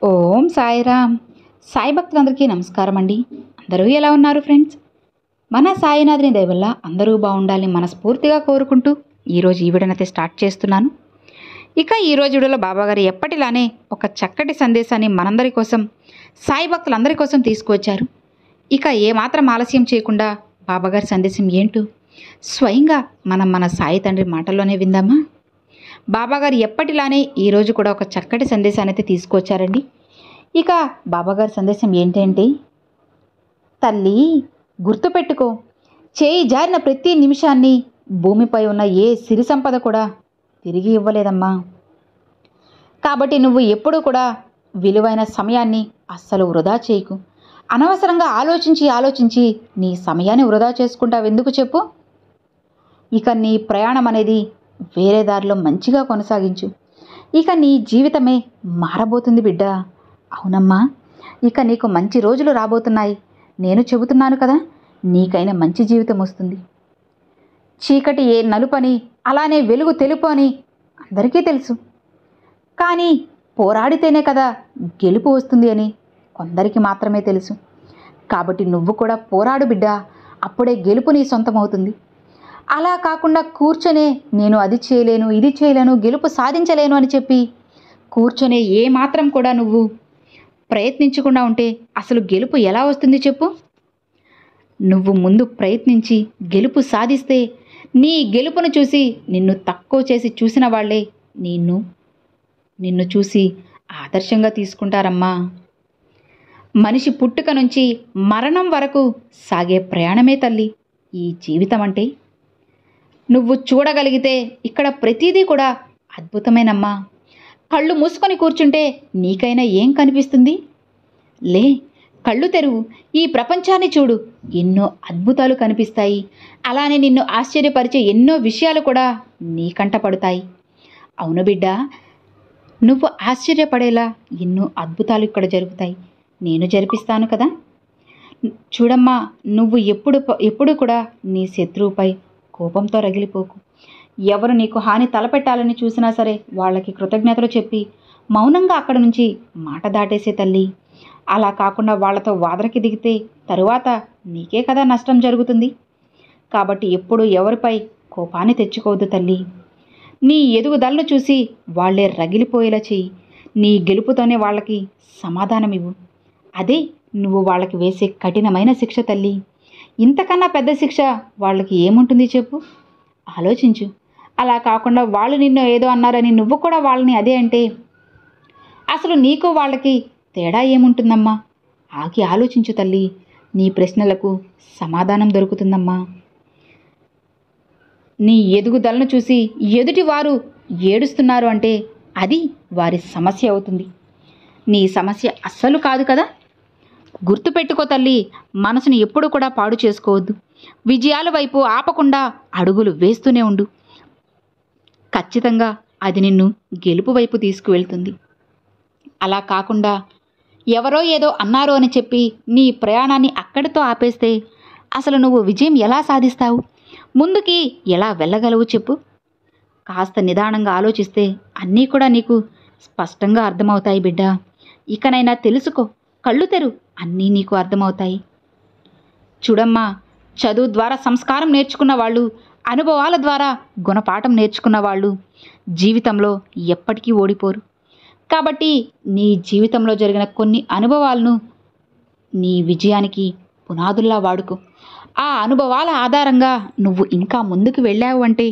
ఓం సాయిరామ్. సాయి భక్తులందరికీ నమస్కారం అండి. అందరూ ఎలా ఉన్నారు ఫ్రెండ్స్? మన సాయినాథుని దయ వల్ల అందరూ బాగుండాలని మనస్ఫూర్తిగా కోరుకుంటూ ఈరోజు ఈ వీడియోనైతే స్టార్ట్ చేస్తున్నాను. ఇక ఈరోజు వీడియోలో బాబాగారు ఎప్పటిలానే ఒక చక్కటి సందేశాన్ని మనందరి కోసం, సాయి భక్తులందరి కోసం తీసుకువచ్చారు. ఇక ఏమాత్రం ఆలస్యం చేయకుండా బాబాగారి సందేశం ఏంటో స్వయంగా మన సాయి తండ్రి మాటల్లోనే విందామా? బాబాగారు ఎప్పటిలానే ఈరోజు కూడా ఒక చక్కటి సందేశాన్ని అయితే తీసుకొచ్చారండి. ఇక బాబాగారి సందేశం ఏంటంటే, తల్లి గుర్తుపెట్టుకో, చేయి జారిన ప్రతి నిమిషాన్ని భూమిపై ఉన్న ఏ సిరి సంపద కూడా తిరిగి ఇవ్వలేదమ్మా. కాబట్టి నువ్వు ఎప్పుడూ కూడా విలువైన సమయాన్ని అస్సలు వృధా చేయకు. అనవసరంగా ఆలోచించి నీ సమయాన్ని వృధా చేసుకుంటావు ఎందుకు చెప్పు? ఇక నీ ప్రయాణం అనేది వేరే దారిలో మంచిగా కొనసాగించు. ఇక నీ జీవితమే మారబోతుంది బిడ్డ. అవునమ్మా, ఇక నీకు మంచి రోజులు రాబోతున్నాయి. నేను చెబుతున్నాను కదా, నీకైనా మంచి జీవితం వస్తుంది. చీకటి ఏ నలుపని, అలానే వెలుగు తెలుపు అని అందరికీ తెలుసు. కానీ పోరాడితేనే కదా గెలుపు వస్తుంది అని కొందరికి మాత్రమే తెలుసు. కాబట్టి నువ్వు కూడా పోరాడు బిడ్డ, అప్పుడే గెలుపు నీ సొంతమవుతుంది. అలా కాకుండా కూర్చొనే నేను అది చేయలేను, ఇది చేయలేను, గెలుపు సాధించలేను అని చెప్పి కూర్చొనే ఏమాత్రం కూడా నువ్వు ప్రయత్నించకుండా ఉంటే అసలు గెలుపు ఎలా వస్తుంది చెప్పు? నువ్వు ముందు ప్రయత్నించి గెలుపు సాధిస్తే నీ గెలుపును చూసి నిన్ను తక్కువ చేసి చూసిన వాళ్ళే నిన్ను చూసి ఆదర్శంగా తీసుకుంటారమ్మా. మనిషి పుట్టుక నుంచి మరణం వరకు సాగే ప్రయాణమే తల్లి ఈ జీవితం అంటే. నువ్వు చూడగలిగితే ఇక్కడ ప్రతిదీ కూడా అద్భుతమేనమ్మా. కళ్ళు మూసుకొని కూర్చుంటే నీకైనా ఏం కనిపిస్తుంది? లే, కళ్ళు తెరువు, ఈ ప్రపంచాన్ని చూడు, ఎన్నో అద్భుతాలు కనిపిస్తాయి. అలానే నిన్ను ఆశ్చర్యపరిచే ఎన్నో విషయాలు కూడా నీ కంట పడతాయి. అవును బిడ్డ, నువ్వు ఆశ్చర్యపడేలా ఎన్నో అద్భుతాలు ఇక్కడ జరుగుతాయి. నేను జరిపిస్తాను కదా. చూడమ్మా, నువ్వు ఎప్పుడు కూడా నీ శత్రువుపై కోపంతో రగిలిపోకు. ఎవరు నీకు హాని తలపెట్టాలని చూసినా సరే వాళ్ళకి కృతజ్ఞతలు చెప్పి మౌనంగా అక్కడి నుంచి మాట దాటేసే తల్లి. అలా కాకుండా వాళ్ళతో వాదనకి దిగితే తరువాత నీకే కదా నష్టం జరుగుతుంది. కాబట్టి ఎప్పుడు ఎవరిపై కోపాన్ని తెచ్చుకోవద్దు తల్లి. నీ ఎదుగుదలను చూసి వాళ్లే రగిలిపోయేలా చెయ్యి. నీ గెలుపుతోనే వాళ్ళకి సమాధానం ఇవ్వు. అదే నువ్వు వాళ్ళకి వేసే కఠినమైన శిక్ష తల్లి. ఇంతకన్నా పెద్ద శిక్ష వాళ్ళకి ఏముంటుంది చెప్పు? ఆలోచించు. అలా కాకుండా వాళ్ళు నిన్ను ఏదో అన్నారని నువ్వు కూడా వాళ్ళని అదే అంటే అసలు నీకు వాళ్ళకి తేడా ఏముంటుందమ్మా? ఆగి ఆలోచించు తల్లి. నీ ప్రశ్నలకు సమాధానం దొరుకుతుందమ్మా. నీ ఎదుగుదలను చూసి ఎదుటి వారు ఏడుస్తున్నారు అంటే అది వారి సమస్య అవుతుంది. నీ సమస్య అస్సలు కాదు కదా. గుర్తుపెట్టుకో తల్లి, మనసును ఎప్పుడు కూడా పాడు చేసుకోవద్దు. విజయాల వైపు ఆపకుండా అడుగులు వేస్తూనే ఉండు. ఖచ్చితంగా అది నిన్ను గెలుపు వైపు తీసుకువెళ్తుంది. అలా కాకుండా ఎవరో ఏదో అన్నారు అని చెప్పి నీ ప్రయాణాన్ని అక్కడితో ఆపేస్తే అసలు నువ్వు విజయం ఎలా సాధిస్తావు? ముందుకి ఎలా వెళ్ళగలవు చెప్పు? కాస్త నిదానంగా ఆలోచిస్తే అన్నీ కూడా నీకు స్పష్టంగా అర్థమవుతాయి బిడ్డ. ఇకనైనా తెలుసుకో, కళ్ళు తెరు, అన్నీ నీకు అర్థమవుతాయి. చూడమ్మా, చదువు ద్వారా సంస్కారం నేర్చుకున్న వాళ్ళు, అనుభవాల ద్వారా గుణపాఠం నేర్చుకున్న వాళ్ళు జీవితంలో ఎప్పటికీ ఓడిపోరు. కాబట్టి నీ జీవితంలో జరిగిన కొన్ని అనుభవాలను నీ విజయానికి పునాదుల్లా వాడుకో. ఆ అనుభవాల ఆధారంగా నువ్వు ఇంకా ముందుకు వెళ్ళావు అంటే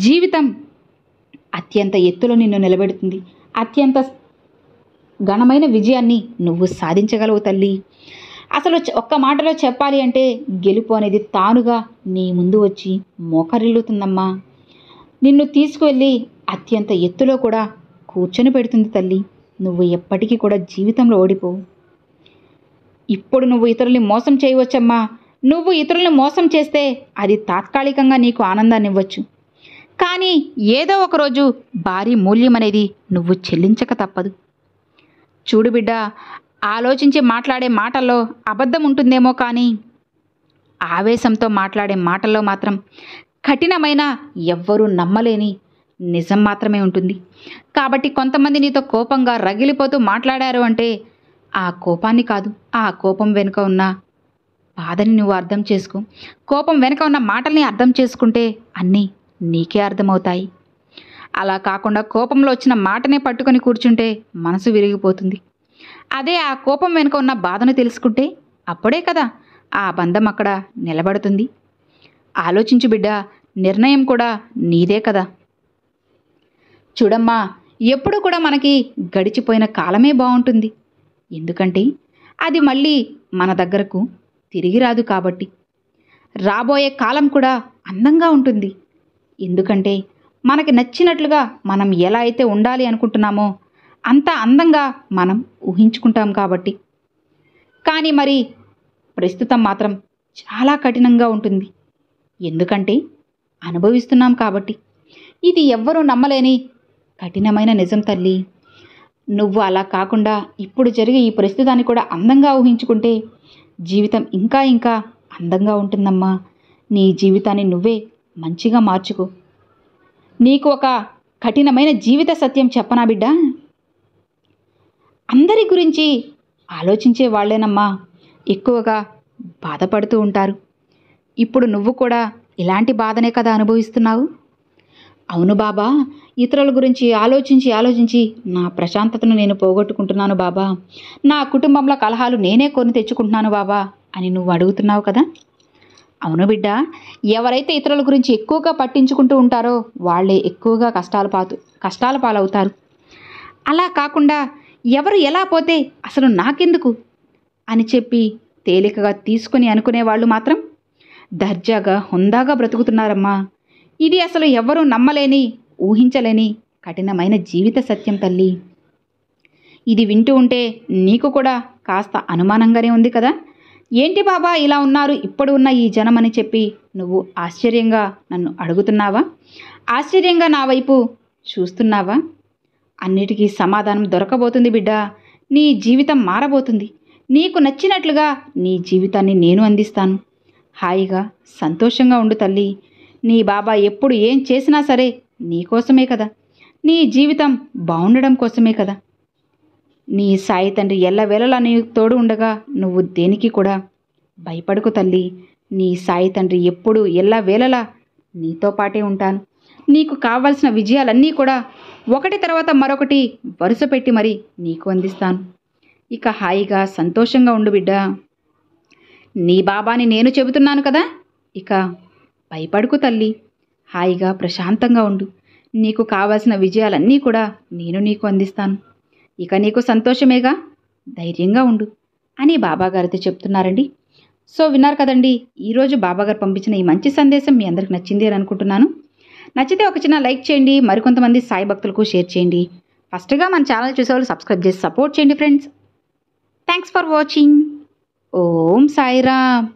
జీవితం అత్యంత ఎత్తులో నిన్ను నిలబెడుతుంది. అత్యంత ఘనమైన విజయాన్ని నువ్వు సాధించగలవు తల్లి. అసలు ఒక్క మాటలో చెప్పాలి అంటే గెలుపు అనేది తానుగా నీ ముందు వచ్చి మోకరిల్లుతుందమ్మా. నిన్ను తీసుకువెళ్ళి అత్యంత ఎత్తులో కూడా కూర్చొని పెడుతుంది తల్లి. నువ్వు ఎప్పటికీ కూడా జీవితంలో ఓడిపోవు. ఇప్పుడు నువ్వు ఇతరుల్ని మోసం చేయవచ్చమ్మా. నువ్వు ఇతరుల్ని మోసం చేస్తే అది తాత్కాలికంగా నీకు ఆనందాన్ని ఇవ్వచ్చు. కానీ ఏదో ఒకరోజు భారీ మూల్యం అనేది నువ్వు చెల్లించక తప్పదు. చూడు బిడ్డ, ఆలోచించి మాట్లాడే మాటల్లో అబద్ధం ఉంటుందేమో కానీ ఆవేశంతో మాట్లాడే మాటల్లో మాత్రం కఠినమైన ఎవ్వరూ నమ్మలేని నిజం మాత్రమే ఉంటుంది. కాబట్టి కొంతమంది నీతో కోపంగా రగిలిపోతూ మాట్లాడారు అంటే ఆ కోపాన్ని కాదు, ఆ కోపం వెనుక ఉన్న బాధని నువ్వు అర్థం చేసుకో. కోపం వెనుక ఉన్న మాటల్ని అర్థం చేసుకుంటే అన్నీ నీకే అర్థమవుతాయి. అలా కాకుండా కోపంలో వచ్చిన మాటనే పట్టుకొని కూర్చుంటే మనసు విరిగిపోతుంది. అదే ఆ కోపం వెనుక ఉన్న బాధను తెలుసుకుంటే అప్పుడే కదా ఆ బంధం అక్కడ నిలబడుతుంది. ఆలోచించు బిడ్డ, నిర్ణయం కూడా నీదే కదా. చూడమ్మా, ఎప్పుడు కూడా మనకి గడిచిపోయిన కాలమే బాగుంటుంది. ఎందుకంటే అది మళ్ళీ మన దగ్గరకు తిరిగి రాదు కాబట్టి. రాబోయే కాలం కూడా అందంగా ఉంటుంది. ఎందుకంటే మనకి నచ్చినట్లుగా మనం ఎలా అయితే ఉండాలి అనుకుంటున్నామో అంత అందంగా మనం ఊహించుకుంటాం కాబట్టి. కానీ మరి ప్రస్తుతం మాత్రం చాలా కఠినంగా ఉంటుంది. ఎందుకంటే అనుభవిస్తున్నాం కాబట్టి. ఇది ఎవ్వరూ నమ్మలేని కఠినమైన నిజం తల్లి. నువ్వు అలా కాకుండా ఇప్పుడు జరిగే ఈ ప్రస్తుతాన్ని కూడా అందంగా ఊహించుకుంటే జీవితం ఇంకా ఇంకా అందంగా ఉంటుందమ్మా. నీ జీవితాన్ని నువ్వే మంచిగా మార్చుకో. నీకు ఒక కఠినమైన జీవిత సత్యం చెప్పనా బిడ్డ? అందరి గురించి ఆలోచించే వాళ్ళేనమ్మా ఎక్కువగా బాధపడుతూ ఉంటారు. ఇప్పుడు నువ్వు కూడా ఇలాంటి బాధనే కదా అనుభవిస్తున్నావు. అవును బాబా, ఇతరుల గురించి ఆలోచించి ఆలోచించి నా ప్రశాంతతను నేను పోగొట్టుకుంటున్నాను బాబా. నా కుటుంబంలో కలహాలు నేనే కొని తెచ్చుకుంటున్నాను బాబా అని నువ్వు అడుగుతున్నావు కదా. అవును బిడ్డ, ఎవరైతే ఇతరుల గురించి ఎక్కువగా పట్టించుకుంటూ ఉంటారో వాళ్ళే ఎక్కువగా కష్టాల పాలవుతారు. అలా కాకుండా ఎవరు ఎలా పోతే అసలు నాకెందుకు అని చెప్పి తేలికగా తీసుకుని అనుకునే వాళ్ళు మాత్రం దర్జాగా హుందాగా బ్రతుకుతున్నారమ్మా. ఇది అసలు ఎవరూ నమ్మలేని, ఊహించలేని కఠినమైన జీవిత సత్యం తల్లి. ఇది వింటూ ఉంటే నీకు కూడా కాస్త అనుమానంగానే ఉంది కదా. ఏంటి బాబా ఇలా ఉన్నారు ఇప్పుడు ఉన్న ఈ జనం అని చెప్పి నువ్వు ఆశ్చర్యంగా నన్ను అడుగుతున్నావా? ఆశ్చర్యంగా నా వైపు చూస్తున్నావా? అన్నిటికీ సమాధానం దొరకబోతుంది బిడ్డ. నీ జీవితం మారబోతుంది. నీకు నచ్చినట్లుగా నీ జీవితాన్ని నేను అందిస్తాను. హాయిగా సంతోషంగా ఉండు తల్లి. నీ బాబా ఎప్పుడు ఏం చేసినా సరే నీకోసమే కదా. నీ జీవితం బాగుండడం కోసమే కదా. నీ సాయి తండ్రి ఎల్లవేళలా నీ తోడు ఉండగా నువ్వు దేనికి కూడా భయపడకు తల్లి. నీ సాయి తండ్రి ఎప్పుడు ఎల్లవేళలా నీతో పాటే ఉంటాను. నీకు కావలసిన విజయాలన్నీ కూడా ఒకటి తర్వాత మరొకటి వరుస పెట్టి మరి నీకు అందిస్తాను. ఇక హాయిగా సంతోషంగా ఉండు బిడ్డ. నీ బాబాని నేను చెబుతున్నాను కదా. ఇక భయపడకు తల్లి. హాయిగా ప్రశాంతంగా ఉండు. నీకు కావాల్సిన విజయాలన్నీ కూడా నేను నీకు అందిస్తాను. ఇక నీకు సంతోషమేగా, ధైర్యంగా ఉండు అని బాబాగారితో చెప్తున్నారండి. సో విన్నారు కదండి, ఈరోజు బాబాగారు పంపించిన ఈ మంచి సందేశం మీ అందరికి నచ్చింది అని అనుకుంటున్నాను. నచ్చితే ఒక చిన్న లైక్ చేయండి, మరికొంతమంది సాయి భక్తులకు షేర్ చేయండి. ఫస్ట్గా మన ఛానల్ చూసేవాళ్ళు సబ్స్క్రైబ్ చేసి సపోర్ట్ చేయండి friends. Thanks for watching. Om Sairam.